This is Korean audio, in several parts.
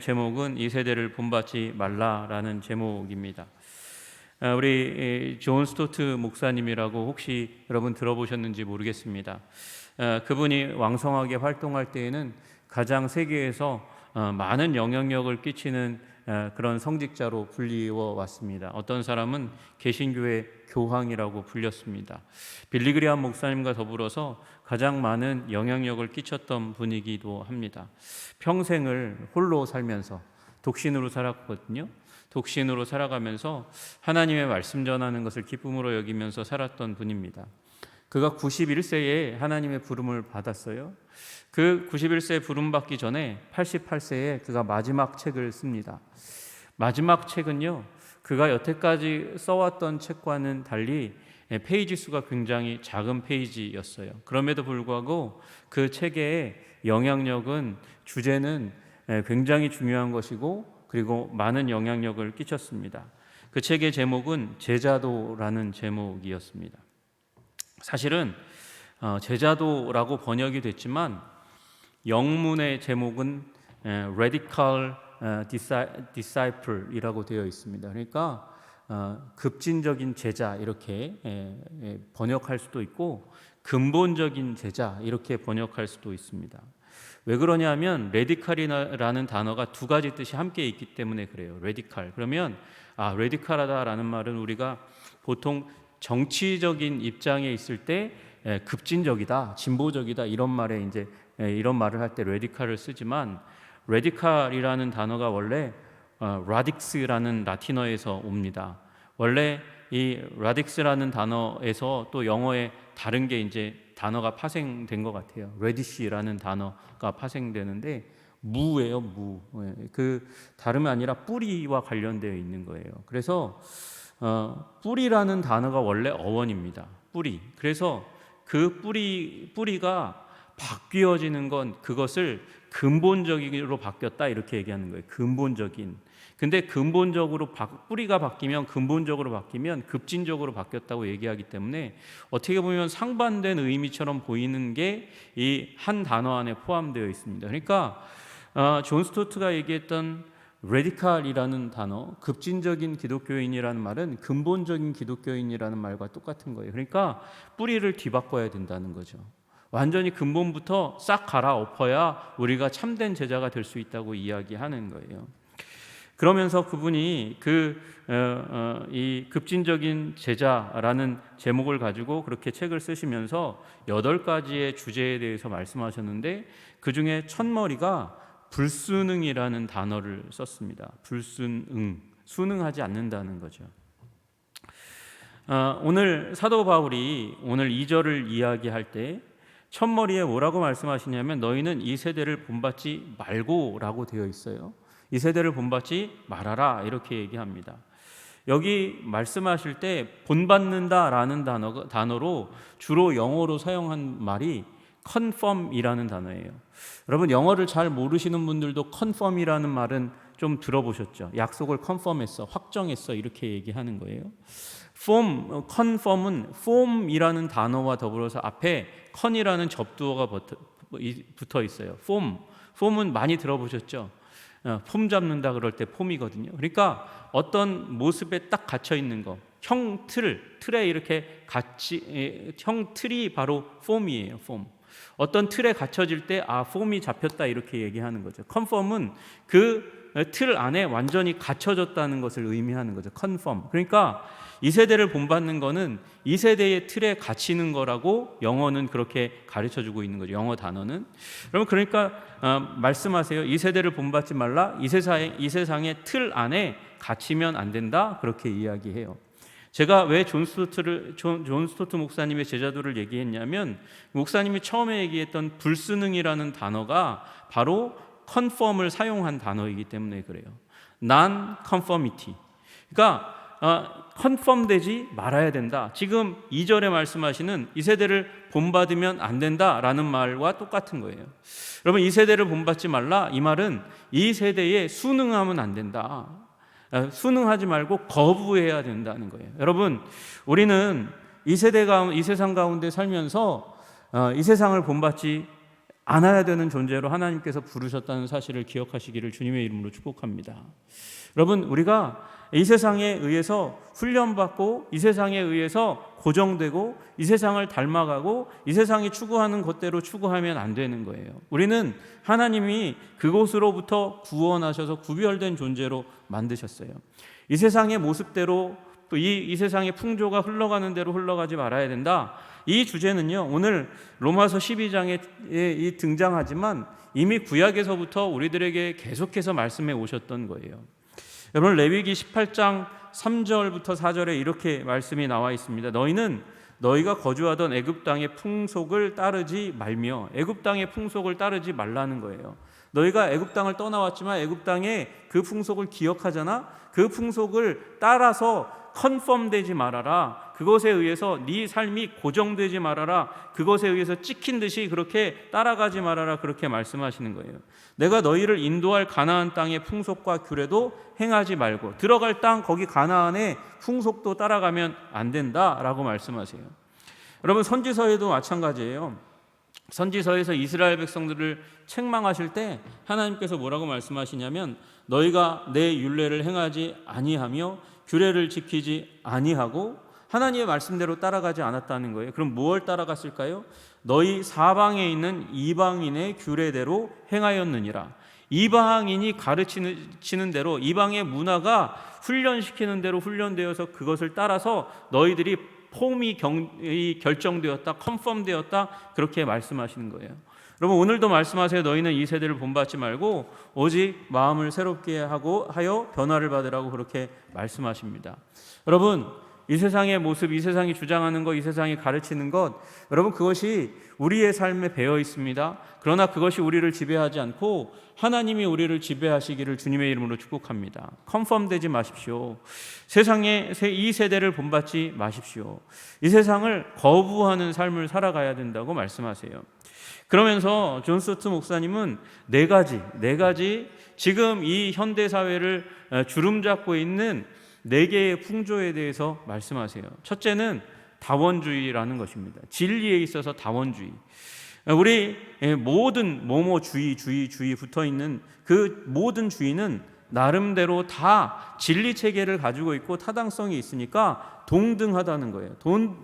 제목은 이 세대를 본받지 말라라는 제목입니다. 우리 존 스토트 목사님이라고 혹시 여러분 들어보셨는지 모르겠습니다. 그분이 왕성하게 활동할 때에는 가장 세계에서 많은 영향력을 끼치는 그런 성직자로 불리워 왔습니다. 어떤 사람은 개신교의 교황이라고 불렸습니다. 빌리 그레이엄 목사님과 더불어서 가장 많은 영향력을 끼쳤던 분이기도 합니다. 평생을 홀로 살면서 독신으로 살았거든요. 독신으로 살아가면서 하나님의 말씀 전하는 것을 기쁨으로 여기면서 살았던 분입니다. 그가 91세에 하나님의 부름을 받았어요. 그 91세에 부름 받기 전에 88세에 그가 마지막 책을 씁니다. 마지막 책은요, 그가 여태까지 써왔던 책과는 달리 페이지 수가 굉장히 작은 페이지였어요. 그럼에도 불구하고 그 책의 영향력은, 주제는 굉장히 중요한 것이고 그리고 많은 영향력을 끼쳤습니다. 그 책의 제목은 제자도라는 제목이었습니다. 사실은 제자도라고 번역이 됐지만 영문의 제목은 Radical Disciple이라고 되어 있습니다. 그러니까 급진적인 제자 이렇게 번역할 수도 있고 근본적인 제자 이렇게 번역할 수도 있습니다. 왜 그러냐면 레디칼이라는 단어가 두 가지 뜻이 함께 있기 때문에 그래요. 레디칼. 그러면 레디칼하다라는 말은 우리가 보통 정치적인 입장에 있을 때 급진적이다, 진보적이다 이런 말에 이제 이런 말을 할 때 레디칼을 쓰지만, 레디칼이라는 단어가 원래 라딕스라는 라틴어에서 옵니다. 원래 이 라딕스라는 단어에서 또 영어에 다른 게 이제 단어가 파생된 것 같아요. 레디시라는 단어가 파생되는데 무예요, 무. 그 다름이 아니라 뿌리와 관련되어 있는 거예요. 그래서 뿌리라는 단어가 원래 어원입니다. 뿌리. 그래서 그 뿌리가 바뀌어지는 건 그것을 근본적으로 바뀌었다 이렇게 얘기하는 거예요. 근본적인. 근데 근본적으로 뿌리가 바뀌면, 근본적으로 바뀌면 급진적으로 바뀌었다고 얘기하기 때문에 어떻게 보면 상반된 의미처럼 보이는 게 이 한 단어 안에 포함되어 있습니다. 그러니까 존 스토트가 얘기했던 레디칼이라는 단어, 급진적인 기독교인이라는 말은 근본적인 기독교인이라는 말과 똑같은 거예요. 그러니까 뿌리를 뒤바꿔야 된다는 거죠. 완전히 근본부터 싹 갈아엎어야 우리가 참된 제자가 될 수 있다고 이야기하는 거예요. 그러면서 그분이 이 급진적인 제자라는 제목을 가지고 그렇게 책을 쓰시면서 8가지의 주제에 대해서 말씀하셨는데, 그 중에 첫머리가 불순응이라는 단어를 썼습니다. 불순응, 순응하지 않는다는 거죠. 오늘 사도 바울이 오늘 2절을 이야기할 때 첫머리에 뭐라고 말씀하시냐면, 너희는 이 세대를 본받지 말고 라고 되어 있어요. 이 세대를 본받지 말아라 이렇게 얘기합니다. 여기 말씀하실 때 본받는다라는 단어로 주로 영어로 사용한 말이 confirm이라는 단어예요. 여러분 영어를 잘 모르시는 분들도 confirm이라는 말은 좀 들어보셨죠? 약속을 confirm했어, 확정했어 이렇게 얘기하는 거예요. confirm은 form이라는 단어와 더불어서 앞에 con이라는 접두어가 붙어 있어요. form은 많이 들어보셨죠? 폼 잡는다 그럴 때 폼이거든요. 그러니까 어떤 모습에 딱 갇혀 있는 거, 틀에 이렇게 틀이 바로 폼이에요. 폼. 어떤 틀에 갇혀질 때 폼이 잡혔다 이렇게 얘기하는 거죠. 컨펌은 그 틀 안에 완전히 갇혀졌다는 것을 의미하는 거죠. 컨펌. 그러니까 이 세대를 본받는 거는 이 세대의 틀에 갇히는 거라고 영어는 그렇게 가르쳐주고 있는 거죠. 영어 단어는. 여러분 그러니까 말씀하세요. 이 세대를 본받지 말라. 이 세상의 틀 안에 갇히면 안 된다. 그렇게 이야기해요. 제가 왜 존 스토트 목사님의 제자도를 얘기했냐면, 목사님이 처음에 얘기했던 불순응이라는 단어가 바로 컨펌을 사용한 단어이기 때문에 그래요. non-conformity. 그러니까 컨펌되지 말아야 된다. 지금 2절에 말씀하시는 이 세대를 본받으면 안 된다라는 말과 똑같은 거예요. 여러분 이 세대를 본받지 말라, 이 말은 이 세대에 순응하면 안 된다. 순응하지 말고 거부해야 된다는 거예요. 여러분 우리는 이 세상 가운데 살면서 이 세상을 본받지 안아야 되는 존재로 하나님께서 부르셨다는 사실을 기억하시기를 주님의 이름으로 축복합니다. 여러분, 우리가 이 세상에 의해서 훈련받고 이 세상에 의해서 고정되고 이 세상을 닮아가고 이 세상이 추구하는 것대로 추구하면 안 되는 거예요. 우리는 하나님이 그곳으로부터 구원하셔서 구별된 존재로 만드셨어요. 이 세상의 모습대로 또 이 세상의 풍조가 흘러가는 대로 흘러가지 말아야 된다. 이 주제는요, 오늘 로마서 12장에 등장하지만 이미 구약에서부터 우리들에게 계속해서 말씀해 오셨던 거예요. 여러분, 레위기 18장 3절부터 4절에 이렇게 말씀이 나와 있습니다. 너희는 너희가 거주하던 애굽 땅의 풍속을 따르지 말며, 애굽 땅의 풍속을 따르지 말라는 거예요. 너희가 애굽 땅을 떠나왔지만 애굽 땅의 그 풍속을 기억하잖아. 그 풍속을 따라서 컨펌되지 말아라. 그것에 의해서 네 삶이 고정되지 말아라. 그것에 의해서 찍힌 듯이 그렇게 따라가지 말아라. 그렇게 말씀하시는 거예요. 내가 너희를 인도할 가나안 땅의 풍속과 규례도 행하지 말고, 들어갈 땅 거기 가나안의 풍속도 따라가면 안 된다라고 말씀하세요. 여러분, 선지서에도 마찬가지예요. 선지서에서 이스라엘 백성들을 책망하실 때 하나님께서 뭐라고 말씀하시냐면, 너희가 내 율례를 행하지 아니하며 규례를 지키지 아니하고 하나님의 말씀대로 따라가지 않았다는 거예요. 그럼 무엇을 따라갔을까요? 너희 사방에 있는 이방인의 규례대로 행하였느니라. 이방인이 가르치는 대로, 이방의 문화가 훈련시키는 대로 훈련되어서 그것을 따라서 너희들이 폼이 결정되었다, 컨펌되었다, 그렇게 말씀하시는 거예요. 여러분, 오늘도 말씀하세요. 너희는 이 세대를 본받지 말고 오직 마음을 새롭게 하여 변화를 받으라고 그렇게 말씀하십니다. 여러분, 이 세상의 모습, 이 세상이 주장하는 것, 이 세상이 가르치는 것, 여러분, 그것이 우리의 삶에 배어 있습니다. 그러나 그것이 우리를 지배하지 않고 하나님이 우리를 지배하시기를 주님의 이름으로 축복합니다. 컨펌되지 마십시오. 세상의 이 세대를 본받지 마십시오. 이 세상을 거부하는 삶을 살아가야 된다고 말씀하세요. 그러면서 존 스토트 목사님은 네 가지 지금 이 현대 사회를 주름잡고 있는 4개의 풍조에 대해서 말씀하세요. 첫째는 다원주의라는 것입니다. 진리에 있어서 다원주의. 우리 모든 뭐뭐주의 붙어 있는 그 모든 주의는 나름대로 다 진리 체계를 가지고 있고 타당성이 있으니까 동등하다는 거예요.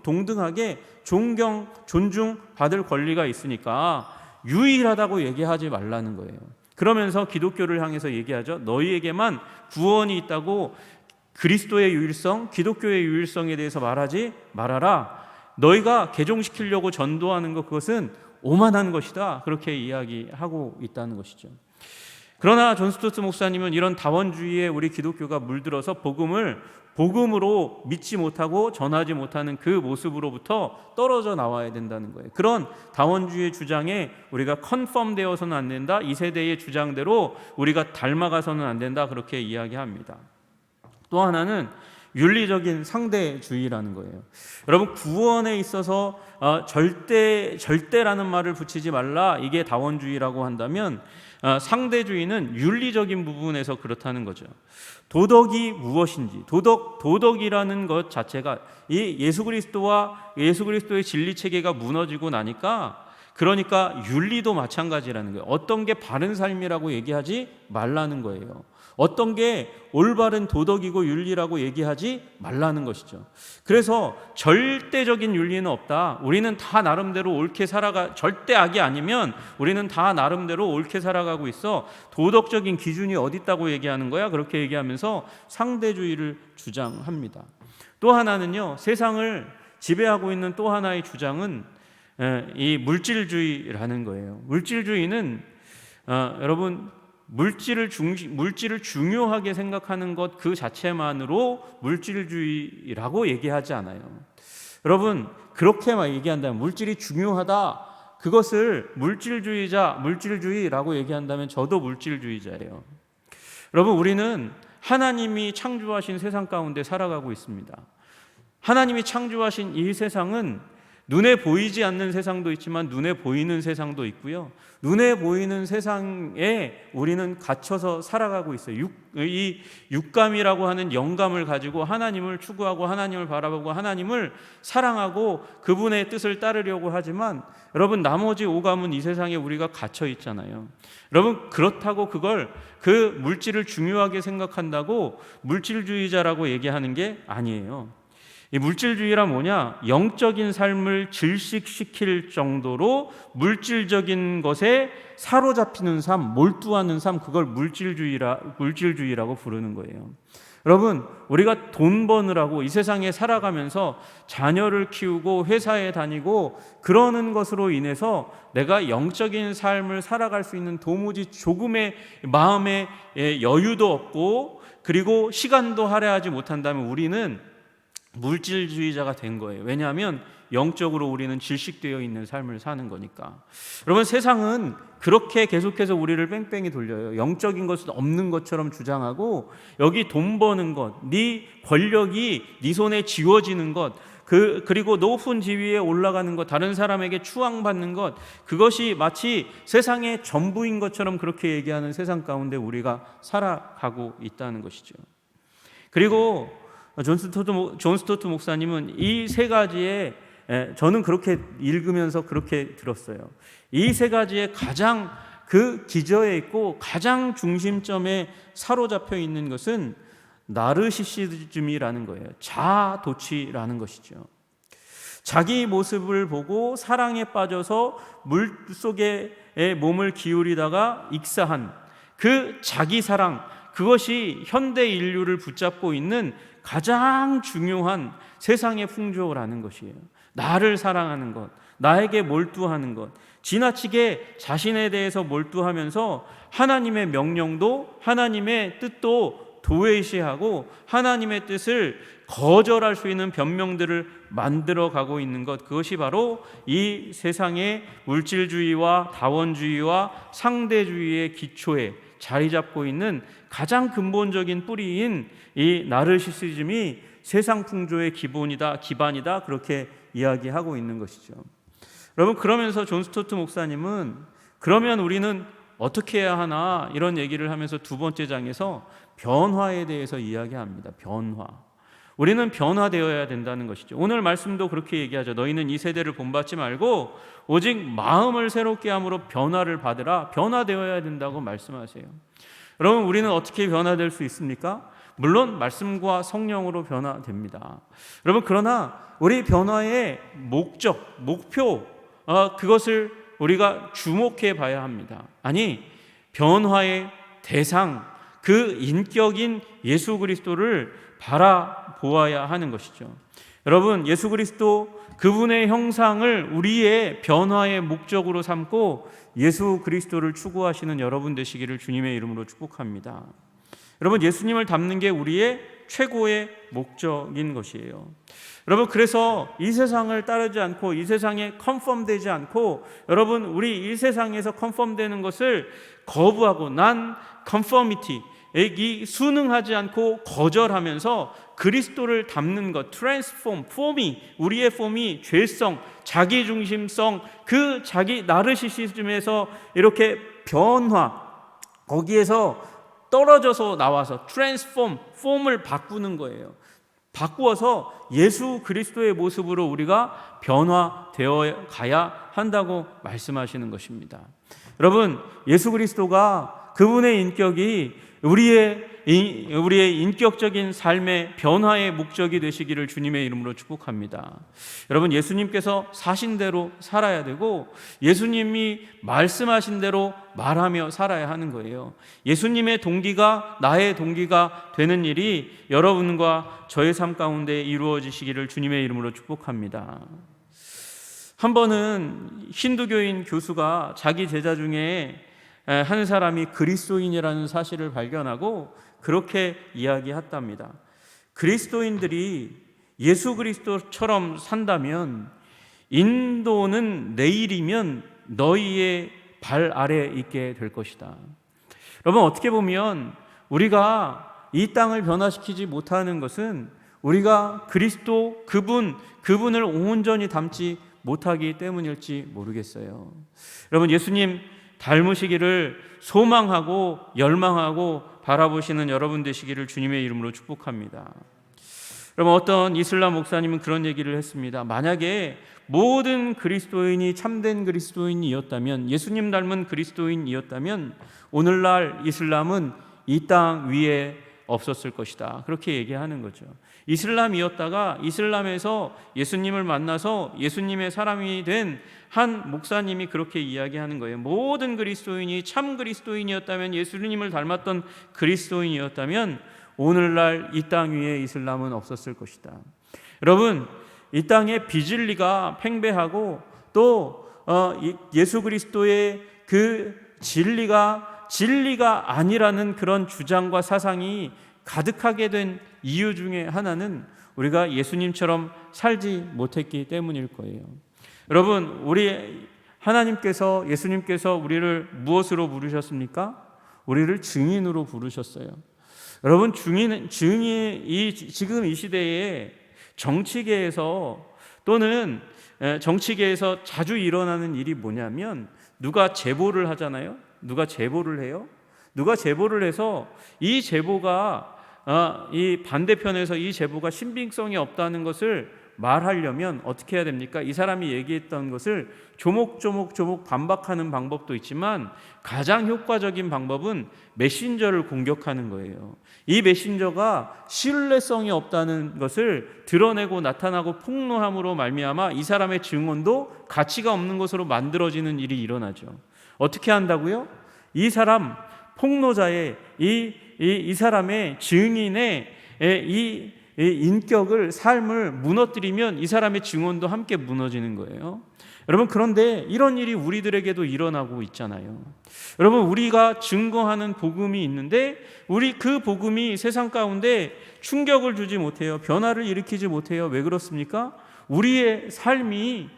동등하게 존중받을 권리가 있으니까 유일하다고 얘기하지 말라는 거예요. 그러면서 기독교를 향해서 얘기하죠. 너희에게만 구원이 있다고 그리스도의 유일성, 기독교의 유일성에 대해서 말하지 말아라. 너희가 개종시키려고 전도하는 것, 그것은 오만한 것이다. 그렇게 이야기하고 있다는 것이죠. 그러나 존 스토트 목사님은 이런 다원주의에 우리 기독교가 물들어서 복음으로 믿지 못하고 전하지 못하는 그 모습으로부터 떨어져 나와야 된다는 거예요. 그런 다원주의의 주장에 우리가 컨펌되어서는 안 된다. 이 세대의 주장대로 우리가 닮아가서는 안 된다. 그렇게 이야기합니다. 또 하나는 윤리적인 상대주의라는 거예요. 여러분, 구원에 있어서 절대라는 말을 붙이지 말라, 이게 다원주의라고 한다면 상대주의는 윤리적인 부분에서 그렇다는 거죠. 도덕이 무엇인지, 도덕이라는 것 자체가 이 예수 그리스도의 진리 체계가 무너지고 나니까, 그러니까 윤리도 마찬가지라는 거예요. 어떤 게 바른 삶이라고 얘기하지 말라는 거예요. 어떤 게 올바른 도덕이고 윤리라고 얘기하지 말라는 것이죠. 그래서 절대적인 윤리는 없다. 우리는 다 나름대로 옳게 절대 악이 아니면 우리는 다 나름대로 옳게 살아가고 있어. 도덕적인 기준이 어디 있다고 얘기하는 거야? 그렇게 얘기하면서 상대주의를 주장합니다. 또 하나는요, 세상을 지배하고 있는 또 하나의 주장은 이 물질주의라는 거예요. 물질주의는 여러분, 물질을 중요하게 생각하는 것 그 자체만으로 물질주의라고 얘기하지 않아요. 여러분, 그렇게만 얘기한다면, 물질이 중요하다, 그것을 물질주의라고 얘기한다면 저도 물질주의자예요. 여러분, 우리는 하나님이 창조하신 세상 가운데 살아가고 있습니다. 하나님이 창조하신 이 세상은 눈에 보이지 않는 세상도 있지만 눈에 보이는 세상도 있고요. 눈에 보이는 세상에 우리는 갇혀서 살아가고 있어요. 이 육감이라고 하는 영감을 가지고 하나님을 추구하고 하나님을 바라보고 하나님을 사랑하고 그분의 뜻을 따르려고 하지만 여러분, 나머지 오감은 이 세상에 우리가 갇혀 있잖아요. 여러분, 그렇다고 그걸 그 물질을 중요하게 생각한다고 물질주의자라고 얘기하는 게 아니에요. 이 물질주의란 뭐냐? 영적인 삶을 질식시킬 정도로 물질적인 것에 사로잡히는 삶, 몰두하는 삶, 그걸 물질주의라고 부르는 거예요. 여러분, 우리가 돈 버느라고 이 세상에 살아가면서 자녀를 키우고 회사에 다니고 그러는 것으로 인해서 내가 영적인 삶을 살아갈 수 있는 도무지 조금의 마음의 여유도 없고 그리고 시간도 할애하지 못한다면 우리는 물질주의자가 된 거예요. 왜냐하면 영적으로 우리는 질식되어 있는 삶을 사는 거니까. 여러분, 세상은 그렇게 계속해서 우리를 뺑뺑이 돌려요. 영적인 것은 없는 것처럼 주장하고 여기 돈 버는 것, 네 권력이 네 손에 쥐어지는 것, 그리고 높은 지위에 올라가는 것, 다른 사람에게 추앙받는 것, 그것이 마치 세상의 전부인 것처럼 그렇게 얘기하는 세상 가운데 우리가 살아가고 있다는 것이죠. 그리고 존 스토트 목사님은 이 세 가지에, 저는 그렇게 읽으면서 그렇게 들었어요. 이 세 가지에 가장 그 기저에 있고 가장 중심점에 사로잡혀 있는 것은 나르시시즘이라는 거예요. 자아도취라는 것이죠. 자기 모습을 보고 사랑에 빠져서 물속에 몸을 기울이다가 익사한 그 자기 사랑, 그것이 현대 인류를 붙잡고 있는 가장 중요한 세상의 풍조라는 것이에요. 나를 사랑하는 것, 나에게 몰두하는 것, 지나치게 자신에 대해서 몰두하면서 하나님의 명령도 하나님의 뜻도 도외시하고 하나님의 뜻을 거절할 수 있는 변명들을 만들어 가고 있는 것, 그것이 바로 이 세상의 물질주의와 다원주의와 상대주의의 기초에 자리 잡고 있는 가장 근본적인 뿌리인 이 나르시시즘이 세상 풍조의 기반이다 그렇게 이야기하고 있는 것이죠. 여러분, 그러면서 존 스토트 목사님은 그러면 우리는 어떻게 해야 하나 이런 얘기를 하면서 두 번째 장에서 변화에 대해서 이야기합니다. 변화. 우리는 변화되어야 된다는 것이죠. 오늘 말씀도 그렇게 얘기하죠. 너희는 이 세대를 본받지 말고 오직 마음을 새롭게 함으로 변화를 받으라. 변화되어야 된다고 말씀하세요. 여러분, 우리는 어떻게 변화될 수 있습니까? 물론 말씀과 성령으로 변화됩니다. 여러분, 그러나 우리 변화의 목적, 목표, 그것을 우리가 주목해 봐야 합니다. 아니, 변화의 대상, 그 인격인 예수 그리스도를 바라보아야 하는 것이죠. 여러분, 예수 그리스도 그분의 형상을 우리의 변화의 목적으로 삼고 예수 그리스도를 추구하시는 여러분 되시기를 주님의 이름으로 축복합니다. 여러분, 예수님을 닮는 게 우리의 최고의 목적인 것이에요. 여러분, 그래서 이 세상을 따르지 않고 이 세상에 컨펌되지 않고, 여러분, 우리 이 세상에서 컨펌되는 것을 거부하고 난 컨퍼미티, 이 순응하지 않고 거절하면서 그리스도를 닮는 것, 트랜스폼, 우리의 폼이 죄성, 자기중심성, 그 자기 나르시시즘에서 이렇게 변화, 거기에서 떨어져서 나와서 트랜스폼, 폼을 바꾸는 거예요. 바꾸어서 예수 그리스도의 모습으로 우리가 변화되어 가야 한다고 말씀하시는 것입니다. 여러분, 예수 그리스도가 그분의 인격이 우리의 인격적인 삶의 변화의 목적이 되시기를 주님의 이름으로 축복합니다. 여러분, 예수님께서 사신 대로 살아야 되고 예수님이 말씀하신 대로 말하며 살아야 하는 거예요. 예수님의 동기가 나의 동기가 되는 일이 여러분과 저의 삶 가운데 이루어지시기를 주님의 이름으로 축복합니다. 한 번은 힌두교인 교수가 자기 제자 중에 한 사람이 그리스도인이라는 사실을 발견하고 그렇게 이야기했답니다. 그리스도인들이 예수 그리스도처럼 산다면 인도는 내일이면 너희의 발 아래에 있게 될 것이다. 여러분, 어떻게 보면 우리가 이 땅을 변화시키지 못하는 것은 우리가 그리스도 그분을 온전히 닮지 못하기 때문일지 모르겠어요. 여러분, 예수님 닮으시기를 소망하고 열망하고 바라보시는 여러분 되시기를 주님의 이름으로 축복합니다. 여러분, 어떤 이슬람 목사님은 그런 얘기를 했습니다. 만약에 모든 그리스도인이 참된 그리스도인이었다면, 예수님 닮은 그리스도인이었다면 오늘날 이슬람은 이 땅 위에 없었을 것이다. 그렇게 얘기하는 거죠. 이슬람이었다가 이슬람에서 예수님을 만나서 예수님의 사람이 된 한 목사님이 그렇게 이야기하는 거예요. 모든 그리스도인이 참 그리스도인이었다면, 예수님을 닮았던 그리스도인이었다면 오늘날 이 땅 위에 이슬람은 없었을 것이다. 여러분, 이 땅에 비진리가 팽배하고 또 예수 그리스도의 그 진리가 아니라는 그런 주장과 사상이 가득하게 된 이유 중에 하나는 우리가 예수님처럼 살지 못했기 때문일 거예요. 여러분, 우리 하나님께서, 예수님께서 우리를 무엇으로 부르셨습니까? 우리를 증인으로 부르셨어요. 여러분, 증인이 지금 이 시대에 정치계에서 또는 정치계에서 자주 일어나는 일이 뭐냐면, 누가 제보를 하잖아요. 누가 제보를 해요? 누가 제보를 해서 이 제보가 이 반대편에서 이 제보가 신빙성이 없다는 것을 말하려면 어떻게 해야 됩니까? 이 사람이 얘기했던 것을 조목조목 반박하는 방법도 있지만 가장 효과적인 방법은 메신저를 공격하는 거예요. 이 메신저가 신뢰성이 없다는 것을 드러내고 나타나고 폭로함으로 말미암아 이 사람의 증언도 가치가 없는 것으로 만들어지는 일이 일어나죠. 어떻게 한다고요? 이 사람 폭로자의 이 사람의 증인의 이 인격을, 삶을 무너뜨리면 이 사람의 증언도 함께 무너지는 거예요. 여러분, 그런데 이런 일이 우리들에게도 일어나고 있잖아요. 여러분, 우리가 증거하는 복음이 있는데 우리 그 복음이 세상 가운데 충격을 주지 못해요. 변화를 일으키지 못해요. 왜 그렇습니까? 우리의 삶이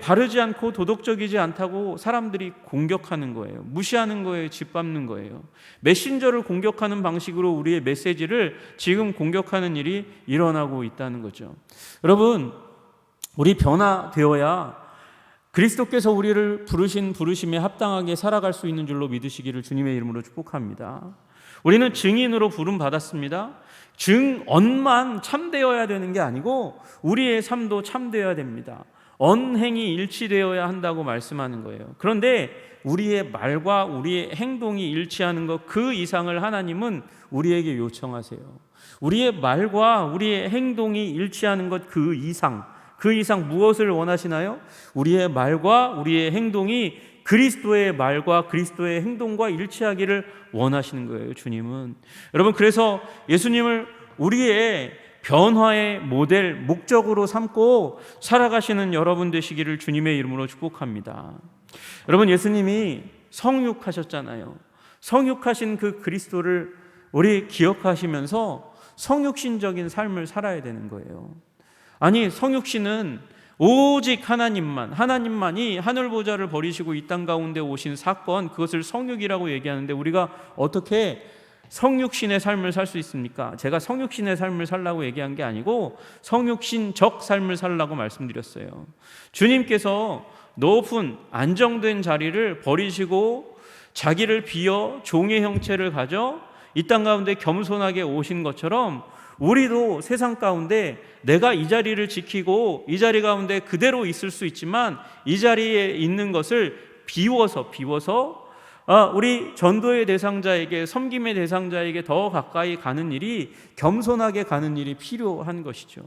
바르지 않고 도덕적이지 않다고 사람들이 공격하는 거예요. 무시하는 거예요. 짓밟는 거예요. 메신저를 공격하는 방식으로 우리의 메시지를 지금 공격하는 일이 일어나고 있다는 거죠. 여러분, 우리 변화되어야 그리스도께서 우리를 부르신 부르심에 합당하게 살아갈 수 있는 줄로 믿으시기를 주님의 이름으로 축복합니다. 우리는 증인으로 부름 받았습니다. 언만 참되어야 되는 게 아니고 우리의 삶도 참되어야 됩니다. 언행이 일치되어야 한다고 말씀하는 거예요. 그런데 우리의 말과 우리의 행동이 일치하는 것, 그 이상을 하나님은 우리에게 요청하세요. 우리의 말과 우리의 행동이 일치하는 것, 그 이상 무엇을 원하시나요? 우리의 말과 우리의 행동이 그리스도의 말과 그리스도의 행동과 일치하기를 원하시는 거예요, 주님은. 여러분, 그래서 예수님을 우리의 변화의 모델, 목적으로 삼고 살아가시는 여러분 되시기를 주님의 이름으로 축복합니다. 여러분, 예수님이 성육하셨잖아요. 성육하신 그 그리스도를 우리 기억하시면서 성육신적인 삶을 살아야 되는 거예요. 아니, 성육신은 오직 하나님만이 하늘보좌를 버리시고 이 땅 가운데 오신 사건, 그것을 성육이라고 얘기하는데 우리가 어떻게 성육신의 삶을 살 수 있습니까? 제가 성육신의 삶을 살라고 얘기한 게 아니고 성육신적 삶을 살라고 말씀드렸어요. 주님께서 높은 안정된 자리를 버리시고 자기를 비어 종의 형체를 가져 이 땅 가운데 겸손하게 오신 것처럼 우리도 세상 가운데 내가 이 자리를 지키고 이 자리 가운데 그대로 있을 수 있지만 이 자리에 있는 것을 비워서 우리 전도의 대상자에게, 섬김의 대상자에게 더 가까이 가는 일이, 겸손하게 가는 일이 필요한 것이죠.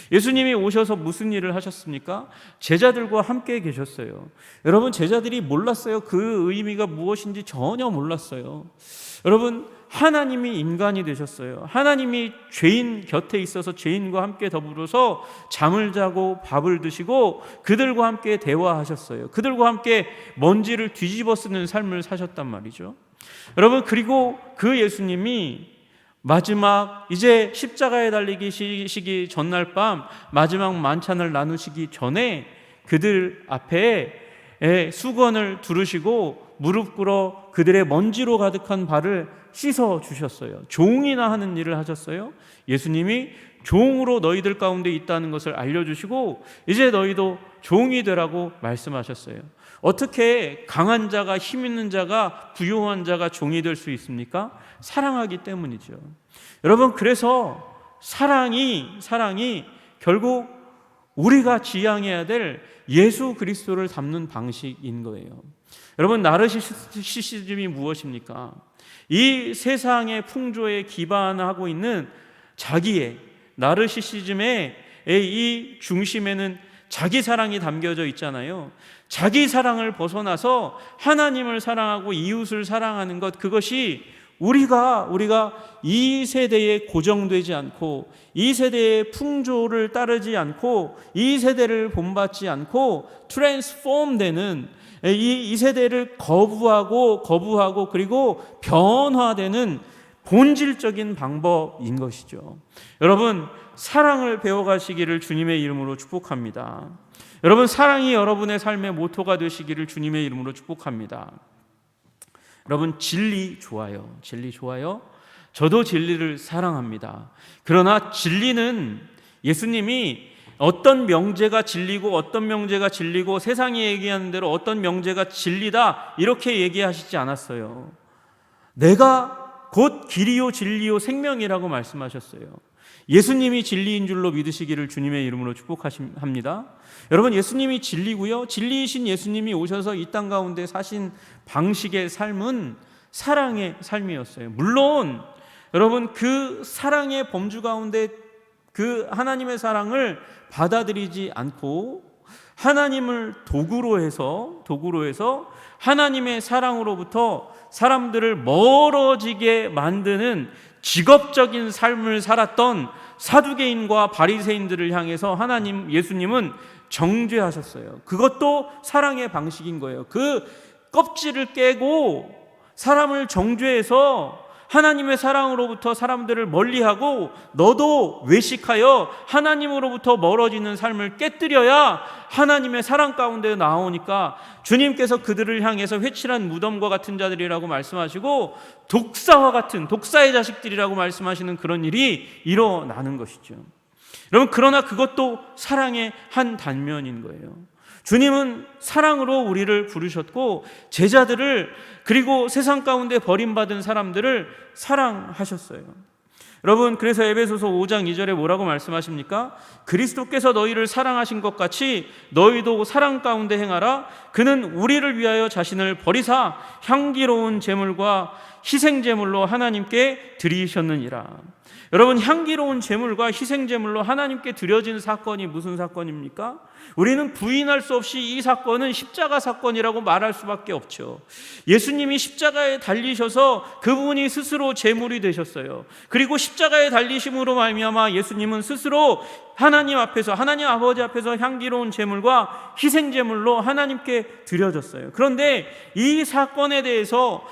예수님이 오셔서 무슨 일을 하셨습니까? 제자들과 함께 계셨어요. 여러분, 제자들이 몰랐어요. 그 의미가 무엇인지 전혀 몰랐어요. 여러분, 하나님이 인간이 되셨어요. 하나님이 죄인 곁에 있어서 죄인과 함께 더불어서 잠을 자고 밥을 드시고 그들과 함께 대화하셨어요. 그들과 함께 먼지를 뒤집어 쓰는 삶을 사셨단 말이죠. 여러분, 그리고 그 예수님이 마지막 이제 십자가에 달리시기 전날 밤 마지막 만찬을 나누시기 전에 그들 앞에 수건을 두르시고 무릎 꿇어 그들의 먼지로 가득한 발을 씻어 주셨어요. 종이나 하는 일을 하셨어요. 예수님이 종으로 너희들 가운데 있다는 것을 알려주시고 이제 너희도 종이 되라고 말씀하셨어요. 어떻게 강한 자가, 힘 있는 자가, 부유한 자가 종이 될 수 있습니까? 사랑하기 때문이죠. 여러분, 그래서 사랑이 결국 우리가 지향해야 될 예수 그리스도를 닮는 방식인 거예요. 여러분, 나르시시즘이 무엇입니까? 이 세상의 풍조에 기반하고 있는 자기의 나르시시즘의 이 중심에는 자기 사랑이 담겨져 있잖아요. 자기 사랑을 벗어나서 하나님을 사랑하고 이웃을 사랑하는 것, 그것이 우리가 이 세대에 고정되지 않고 이 세대의 풍조를 따르지 않고 이 세대를 본받지 않고 트랜스폼 되는 이 세대를 거부하고 그리고 변화되는 본질적인 방법인 것이죠. 여러분, 사랑을 배워가시기를 주님의 이름으로 축복합니다. 여러분, 사랑이 여러분의 삶의 모토가 되시기를 주님의 이름으로 축복합니다. 여러분, 진리 좋아요. 진리 좋아요. 저도 진리를 사랑합니다. 그러나 진리는 예수님이 어떤 명제가 진리고 어떤 명제가 진리고 세상이 얘기하는 대로 어떤 명제가 진리다 이렇게 얘기하시지 않았어요. 내가 곧 길이요 진리요 생명이라고 말씀하셨어요. 예수님이 진리인 줄로 믿으시기를 주님의 이름으로 축복합니다. 여러분, 예수님이 진리고요. 진리이신 예수님이 오셔서 이 땅 가운데 사신 방식의 삶은 사랑의 삶이었어요. 물론 여러분, 그 사랑의 범주 가운데 그 하나님의 사랑을 받아들이지 않고 하나님을 도구로 해서 하나님의 사랑으로부터 사람들을 멀어지게 만드는 직업적인 삶을 살았던 사두개인과 바리새인들을 향해서 예수님은 정죄하셨어요. 그것도 사랑의 방식인 거예요. 그 껍질을 깨고 사람을 정죄해서 하나님의 사랑으로부터 사람들을 멀리하고 너도 외식하여 하나님으로부터 멀어지는 삶을 깨뜨려야 하나님의 사랑 가운데 나오니까 주님께서 그들을 향해서 회칠한 무덤과 같은 자들이라고 말씀하시고 독사의 자식들이라고 말씀하시는 그런 일이 일어나는 것이죠. 여러분, 그러나 그것도 사랑의 한 단면인 거예요. 주님은 사랑으로 우리를 부르셨고 제자들을, 그리고 세상 가운데 버림받은 사람들을 사랑하셨어요. 여러분, 그래서 에베소서 5장 2절에 뭐라고 말씀하십니까? 그리스도께서 너희를 사랑하신 것 같이 너희도 사랑 가운데 행하라. 그는 우리를 위하여 자신을 버리사 향기로운 제물과 희생제물로 하나님께 드리셨느니라. 여러분, 향기로운 제물과 희생제물로 하나님께 드려진 사건이 무슨 사건입니까? 우리는 부인할 수 없이 이 사건은 십자가 사건이라고 말할 수밖에 없죠. 예수님이 십자가에 달리셔서 그분이 스스로 제물이 되셨어요. 그리고 십자가에 달리심으로 말미암아 예수님은 스스로 하나님 아버지 앞에서 향기로운 제물과 희생제물로 하나님께 드려졌어요. 그런데 이 사건에 대해서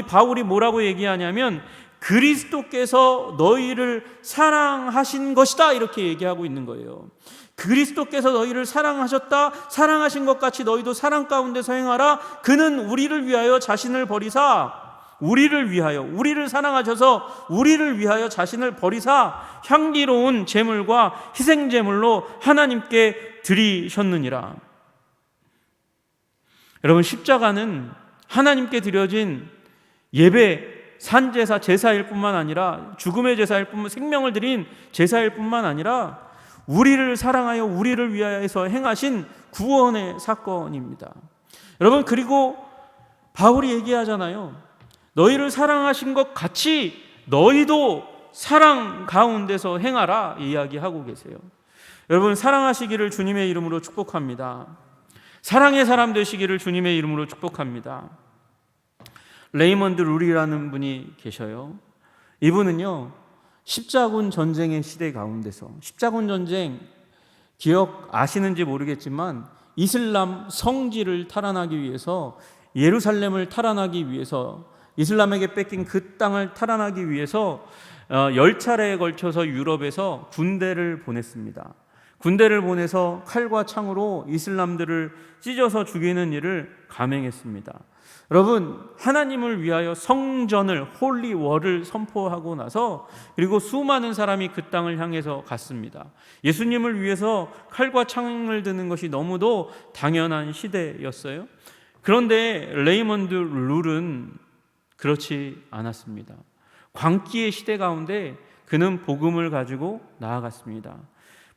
바울이 뭐라고 얘기하냐면 그리스도께서 너희를 사랑하신 것이다 이렇게 얘기하고 있는 거예요. 그리스도께서 너희를 사랑하신 것 같이 너희도 사랑 가운데서 행하라. 그는 우리를 위하여 자신을 버리사 우리를 사랑하셔서 우리를 위하여 자신을 버리사 향기로운 제물과 희생제물로 하나님께 드리셨느니라. 여러분, 십자가는 하나님께 드려진 예배, 산제사, 제사일 뿐만 아니라 죽음의 제사일 뿐만, 생명을 드린 제사일 뿐만 아니라 우리를 사랑하여 우리를 위하여서 행하신 구원의 사건입니다. 여러분, 그리고 바울이 얘기하잖아요. 너희를 사랑하신 것 같이 너희도 사랑 가운데서 행하라 이야기하고 계세요. 여러분, 사랑하시기를 주님의 이름으로 축복합니다. 사랑의 사람 되시기를 주님의 이름으로 축복합니다. 레이먼드 룰이라는 분이 계셔요. 이분은요, 십자군 전쟁의 시대 가운데서, 십자군 전쟁 기억 아시는지 모르겠지만 이슬람 성지를 탈환하기 위해서, 예루살렘을 탈환하기 위해서, 이슬람에게 뺏긴 그 땅을 탈환하기 위해서 10차례에 걸쳐서 유럽에서 군대를 보냈습니다. 군대를 보내서 칼과 창으로 이슬람들을 찢어서 죽이는 일을 감행했습니다. 여러분, 하나님을 위하여 성전을, 홀리월을 선포하고 나서 그리고 수많은 사람이 그 땅을 향해서 갔습니다. 예수님을 위해서 칼과 창을 드는 것이 너무도 당연한 시대였어요. 그런데 레이먼드 룰은 그렇지 않았습니다. 광기의 시대 가운데 그는 복음을 가지고 나아갔습니다.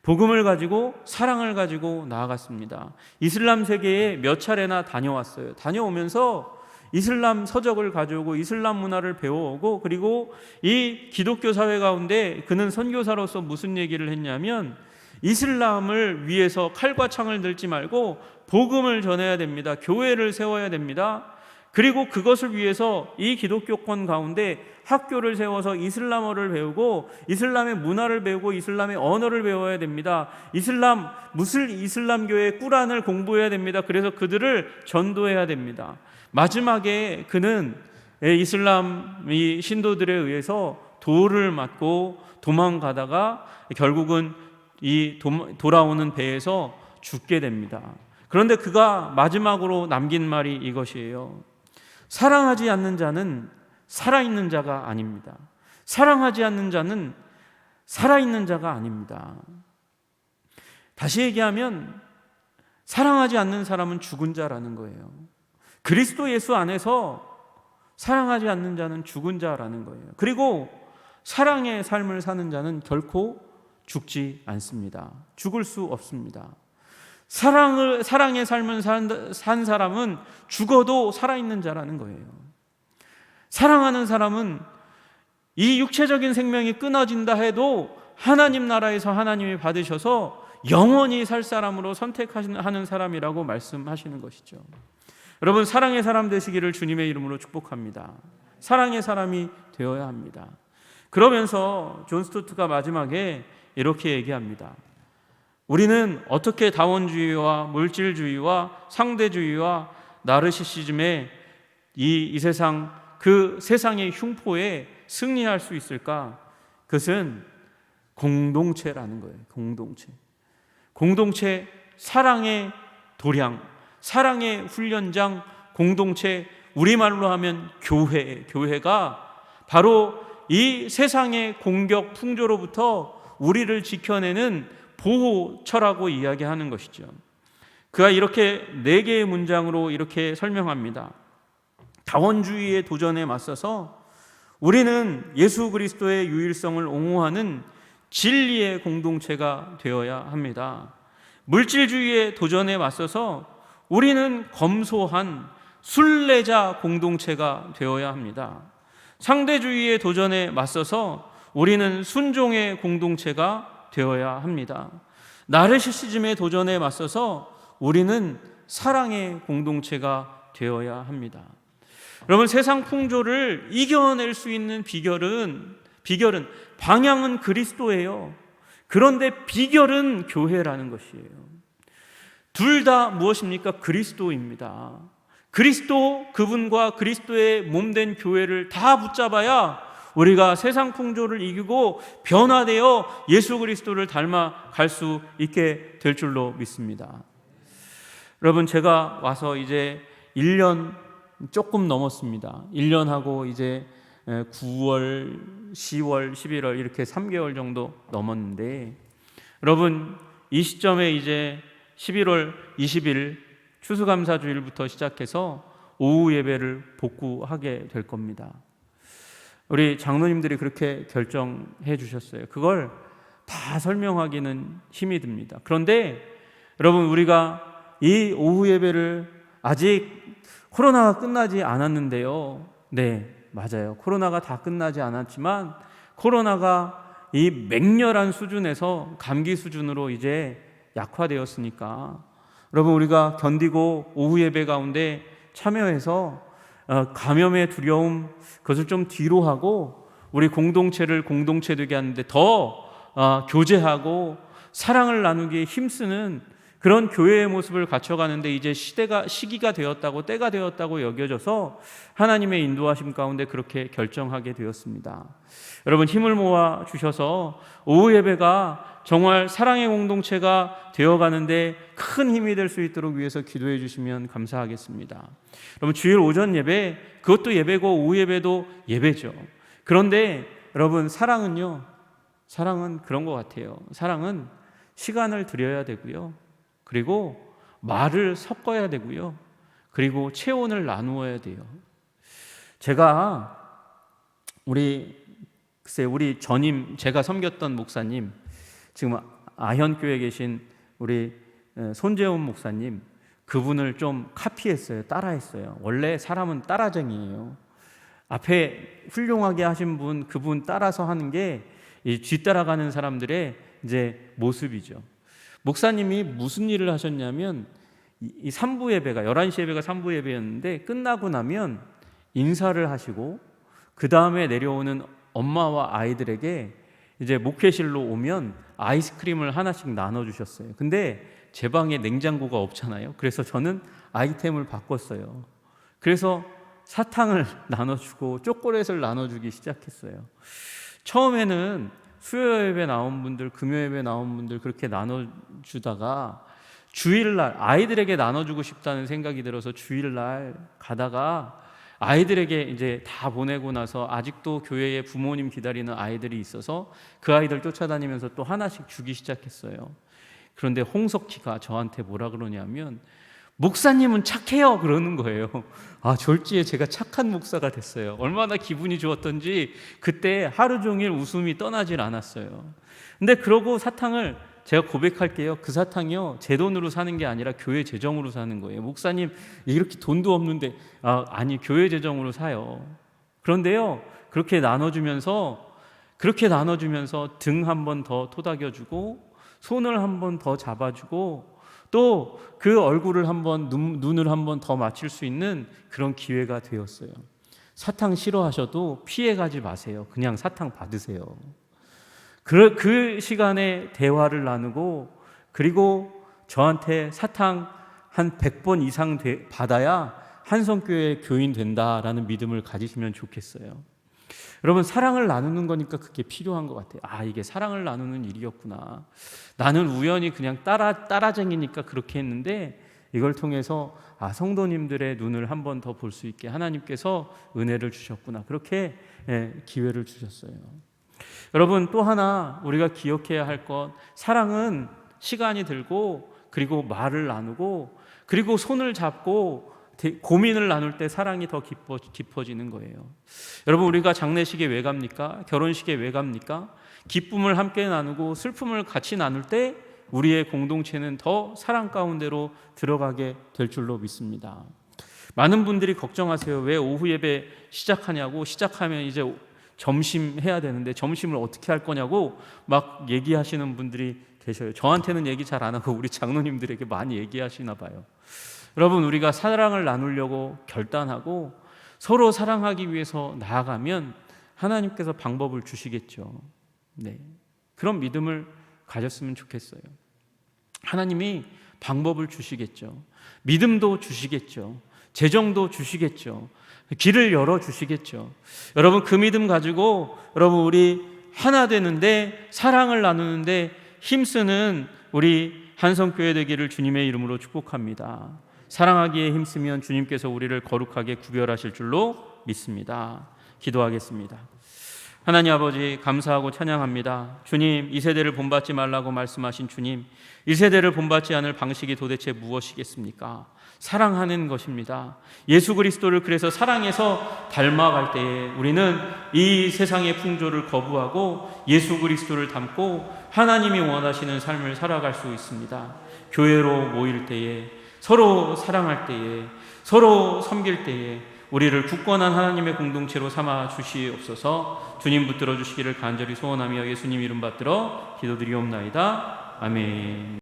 복음을 가지고, 사랑을 가지고 나아갔습니다. 이슬람 세계에 몇 차례나 다녀왔어요. 다녀오면서 이슬람 서적을 가져오고 이슬람 문화를 배워오고, 그리고 이 기독교 사회 가운데 그는 선교사로서 무슨 얘기를 했냐면, 이슬람을 위해서 칼과 창을 들지 말고 복음을 전해야 됩니다. 교회를 세워야 됩니다. 그리고 그것을 위해서 이 기독교권 가운데 학교를 세워서 이슬람어를 배우고 이슬람의 문화를 배우고 이슬람의 언어를 배워야 됩니다. 이슬람교의 꾸란을 공부해야 됩니다. 그래서 그들을 전도해야 됩니다. 마지막에 그는 이슬람 신도들에 의해서 돌을 맞고 도망가다가 결국은 돌아오는 배에서 죽게 됩니다. 그런데 그가 마지막으로 남긴 말이 이것이에요. 사랑하지 않는 자는 살아있는 자가 아닙니다. 사랑하지 않는 자는 살아있는 자가 아닙니다. 다시 얘기하면 사랑하지 않는 사람은 죽은 자라는 거예요. 그리스도 예수 안에서 사랑하지 않는 자는 죽은 자라는 거예요. 그리고 사랑의 삶을 사는 자는 결코 죽지 않습니다. 죽을 수 없습니다. 사랑의 삶을 산 사람은 죽어도 살아있는 자라는 거예요. 사랑하는 사람은 이 육체적인 생명이 끊어진다 해도 하나님 나라에서 하나님이 받으셔서 영원히 살 사람으로 선택하는 사람이라고 말씀하시는 것이죠. 여러분, 사랑의 사람 되시기를 주님의 이름으로 축복합니다. 사랑의 사람이 되어야 합니다. 그러면서 존 스토트가 마지막에 이렇게 얘기합니다. 우리는 어떻게 다원주의와 물질주의와 상대주의와 나르시시즘의 이 세상, 그 세상의 흉포에 승리할 수 있을까? 그것은 공동체라는 거예요. 공동체, 사랑의 도량, 사랑의 훈련장, 공동체, 우리말로 하면 교회가 바로 이 세상의 공격 풍조로부터 우리를 지켜내는 보호처라고 이야기하는 것이죠. 그가 이렇게 4개의 문장으로 이렇게 설명합니다. 다원주의의 도전에 맞서서 우리는 예수 그리스도의 유일성을 옹호하는 진리의 공동체가 되어야 합니다. 물질주의의 도전에 맞서서 우리는 검소한 순례자 공동체가 되어야 합니다. 상대주의의 도전에 맞서서 우리는 순종의 공동체가 되어야 합니다. 나르시시즘의 도전에 맞서서 우리는 사랑의 공동체가 되어야 합니다. 여러분, 세상 풍조를 이겨낼 수 있는 비결은 방향은 그리스도예요. 그런데 비결은 교회라는 것이에요. 둘 다 무엇입니까? 그리스도입니다. 그리스도, 그분과 그리스도의 몸된 교회를 다 붙잡아야 우리가 세상 풍조를 이기고 변화되어 예수 그리스도를 닮아갈 수 있게 될 줄로 믿습니다. 여러분, 제가 와서 이제 1년 조금 넘었습니다. 1년하고 이제 9월, 10월, 11월 이렇게 3개월 정도 넘었는데, 여러분, 이 시점에 이제 11월 20일 추수감사주일부터 시작해서 오후 예배를 복구하게 될 겁니다. 우리 장로님들이 그렇게 결정해 주셨어요. 그걸 다 설명하기는 힘이 듭니다. 그런데 여러분, 우리가 이 오후 예배를 아직 코로나가 끝나지 않았는데요. 네, 맞아요. 코로나가 다 끝나지 않았지만 코로나가 이 맹렬한 수준에서 감기 수준으로 이제 약화되었으니까 여러분, 우리가 견디고 오후 예배 가운데 참여해서 감염의 두려움, 그것을 좀 뒤로 하고 우리 공동체를 공동체 되게 하는데 더 교제하고 사랑을 나누기에 힘쓰는 그런 교회의 모습을 갖춰가는데 이제 시기가 되었다고, 때가 되었다고 여겨져서 하나님의 인도하심 가운데 그렇게 결정하게 되었습니다. 여러분, 힘을 모아 주셔서 오후 예배가 정말 사랑의 공동체가 되어가는데 큰 힘이 될 수 있도록 위해서 기도해 주시면 감사하겠습니다. 여러분, 주일 오전 예배, 그것도 예배고 오후 예배도 예배죠. 그런데 여러분, 사랑은 그런 것 같아요. 사랑은 시간을 들여야 되고요, 그리고 말을 섞어야 되고요, 그리고 체온을 나누어야 돼요. 제가 우리 전임, 제가 섬겼던 목사님, 지금 아현교회에 계신 우리 손재훈 목사님, 그분을 좀 카피했어요. 따라했어요. 원래 사람은 따라쟁이에요. 앞에 훌륭하게 하신 분, 그분 따라서 하는 게 이 뒤따라가는 사람들의 이제 모습이죠. 목사님이 무슨 일을 하셨냐면, 이 3부 예배가 11시 예배가 3부 예배였는데 끝나고 나면 인사를 하시고 그 다음에 내려오는 엄마와 아이들에게 이제 목회실로 오면 아이스크림을 하나씩 나눠주셨어요. 근데 제 방에 냉장고가 없잖아요. 그래서 저는 아이템을 바꿨어요. 그래서 사탕을 나눠주고 초콜릿을 나눠주기 시작했어요. 처음에는 수요 예배 나온 분들, 금요 예배 나온 분들 그렇게 나눠주다가 주일날 아이들에게 나눠주고 싶다는 생각이 들어서 주일날 가다가 아이들에게 이제 다 보내고 나서 아직도 교회에 부모님 기다리는 아이들이 있어서 그 아이들 쫓아다니면서 또 하나씩 주기 시작했어요. 그런데 홍석희가 저한테 뭐라 그러냐면, 목사님은 착해요 그러는 거예요. 졸지에 제가 착한 목사가 됐어요. 얼마나 기분이 좋았던지 그때 하루 종일 웃음이 떠나질 않았어요. 근데 그러고 사탕을, 제가 고백할게요, 그 사탕이요 제 돈으로 사는 게 아니라 교회 재정으로 사는 거예요. 목사님 이렇게 돈도 없는데, 아니 교회 재정으로 사요. 그런데요, 그렇게 나눠주면서 등 한 번 더 토닥여주고 손을 한 번 더 잡아주고 또 그 얼굴을 한번, 눈을 한 번 더 맞출 수 있는 그런 기회가 되었어요. 사탕 싫어하셔도 피해가지 마세요. 그냥 사탕 받으세요. 그 시간에 대화를 나누고, 그리고 저한테 사탕 한 100번 이상 받아야 한성교회 교인 된다라는 믿음을 가지시면 좋겠어요. 여러분, 사랑을 나누는 거니까 그게 필요한 것 같아요. 이게 사랑을 나누는 일이었구나. 나는 우연히 그냥 따라쟁이니까 그렇게 했는데, 이걸 통해서 성도님들의 눈을 한 번 더 볼 수 있게 하나님께서 은혜를 주셨구나. 그렇게 기회를 주셨어요. 여러분, 또 하나 우리가 기억해야 할 것, 사랑은 시간이 들고, 그리고 말을 나누고, 그리고 손을 잡고 고민을 나눌 때 사랑이 더 깊어지는 거예요. 여러분, 우리가 장례식에 왜 갑니까? 결혼식에 왜 갑니까? 기쁨을 함께 나누고 슬픔을 같이 나눌 때 우리의 공동체는 더 사랑 가운데로 들어가게 될 줄로 믿습니다. 많은 분들이 걱정하세요. 왜 오후 예배 시작하냐고, 시작하면 이제 점심 해야 되는데 점심을 어떻게 할 거냐고 막 얘기하시는 분들이 계셔요. 저한테는 얘기 잘 안 하고 우리 장로님들에게 많이 얘기하시나 봐요. 여러분, 우리가 사랑을 나누려고 결단하고 서로 사랑하기 위해서 나아가면 하나님께서 방법을 주시겠죠. 그런 믿음을 가졌으면 좋겠어요. 하나님이 방법을 주시겠죠. 믿음도 주시겠죠. 재정도 주시겠죠. 길을 열어 주시겠죠. 여러분, 그 믿음 가지고 여러분, 우리 하나 되는데, 사랑을 나누는데 힘쓰는 우리 한성교회 되기를 주님의 이름으로 축복합니다. 사랑하기에 힘쓰면 주님께서 우리를 거룩하게 구별하실 줄로 믿습니다. 기도하겠습니다. 하나님 아버지, 감사하고 찬양합니다. 주님, 이 세대를 본받지 말라고 말씀하신 주님, 이 세대를 본받지 않을 방식이 도대체 무엇이겠습니까? 사랑하는 것입니다. 예수 그리스도를 그래서 사랑해서 닮아갈 때에 우리는 이 세상의 풍조를 거부하고 예수 그리스도를 닮고 하나님이 원하시는 삶을 살아갈 수 있습니다. 교회로 모일 때에, 서로 사랑할 때에, 서로 섬길 때에 우리를 굳건한 하나님의 공동체로 삼아 주시옵소서. 주님 붙들어 주시기를 간절히 소원하며 예수님 이름 받들어 기도드리옵나이다. 아멘.